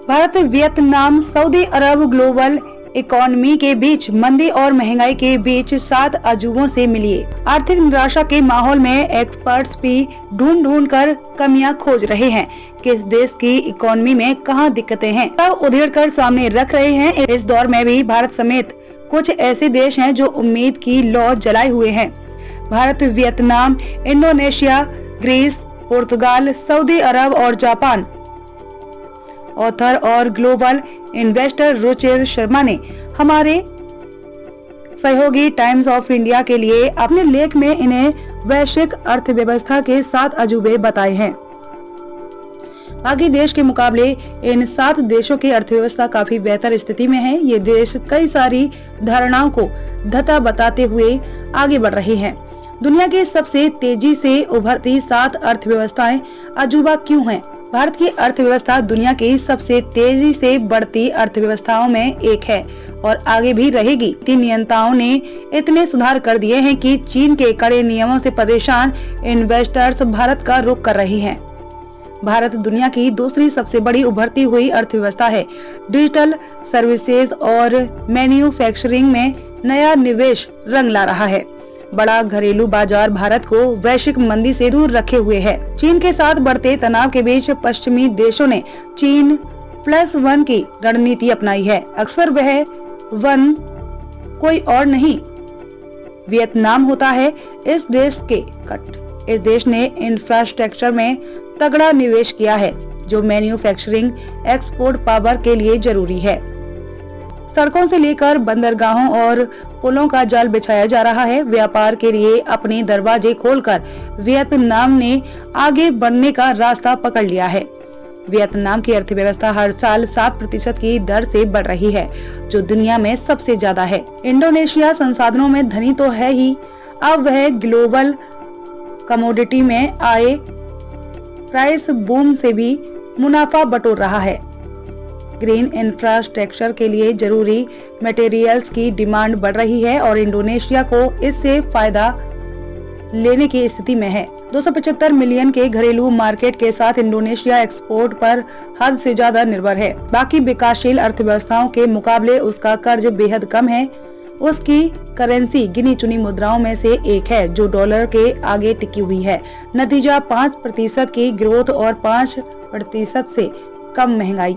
Bharat, Vietnam, Saudi अरब global economy के बीच मंदी और महंगाई के बीच 7 अजूबों से मिलिए। आर्थिक निराशा के माहौल में एक्सपर्ट्स भी ढूंढ कर कमियां खोज रहे हैं। किस देश की इकोनॉमी में कहां दिक्कतें हैं, सब उधेड़ कर सामने रख रहे हैं। इस दौर में भी भारत समेत कुछ ऐसे देश हैं जो उम्मीद की लौ जलाए हुए हैं। भारत, वियतनाम, इंडोनेशिया, ग्रीस, पुर्तगाल, सऊदी अरब और जापान। ऑथर और ग्लोबल इन्वेस्टर रुचिर शर्मा ने हमारे सहयोगी टाइम्स ऑफ इंडिया के लिए अपने लेख में इन्हें वैश्विक अर्थव्यवस्था के 7 अजूबे बताए हैं। बाकी देश के मुकाबले इन 7 देशों की अर्थव्यवस्था काफी बेहतर स्थिति में है। ये देश कई सारी धारणाओं को धता बताते हुए आगे बढ़ रहे हैं। दुनिया की सबसे तेजी से उभरती 7 अर्थव्यवस्थाएं अजूबा क्यों हैं? भारत की अर्थव्यवस्था दुनिया की सबसे तेजी से बढ़ती अर्थव्यवस्थाओं में एक है और आगे भी रहेगी। नियंताओं ने इतने सुधार कर दिए हैं कि चीन के कड़े नियमों से परेशान इन्वेस्टर्स भारत का रुख कर रहे हैं। भारत दुनिया की दूसरी सबसे बड़ी उभरती हुई अर्थव्यवस्था है। डिजिटल सर्विसेज और मैन्युफैक्चरिंग में नया निवेश रंग ला रहा है। बड़ा घरेलू बाजार भारत को वैश्विक मंदी से दूर रखे हुए है। चीन के साथ बढ़ते तनाव के बीच पश्चिमी देशों ने चीन +1 की रणनीति अपनाई है। अक्सर वह 1 कोई और नहीं वियतनाम होता है। इस देश ने इंफ्रास्ट्रक्चर में तगड़ा निवेश किया है जो मैन्युफैक्चरिंग एक्सपोर्ट पावर के लिए जरूरी है। सड़कों से लेकर बंदरगाहों और पुलों का जाल बिछाया जा रहा है। व्यापार के लिए अपने दरवाजे खोलकर वियतनाम ने आगे बढ़ने का रास्ता पकड़ लिया है। वियतनाम की अर्थव्यवस्था हर साल 7% की दर से बढ़ रही है, जो दुनिया में सबसे ज्यादा है। इंडोनेशिया संसाधनों में धनी तो है ही, अब वह ग्लोबल कमोडिटी में आए प्राइस बूम से भी मुनाफा बटोर रहा है। ग्रीन इंफ्रास्ट्रक्चर के लिए जरूरी मटेरियल्स की डिमांड बढ़ रही है और इंडोनेशिया को इससे फायदा लेने की स्थिति में है। 275 मिलियन के घरेलू मार्केट के साथ इंडोनेशिया एक्सपोर्ट पर हद से ज्यादा निर्भर है। बाकी विकासशील अर्थव्यवस्थाओं के मुकाबले उसका कर्ज बेहद कम है। उसकी करेंसी गिनी चुनी मुद्राओं में से एक है जो डॉलर के आगे टिकी हुई है। नतीजा 5% की ग्रोथ और 5% से कम महंगाई।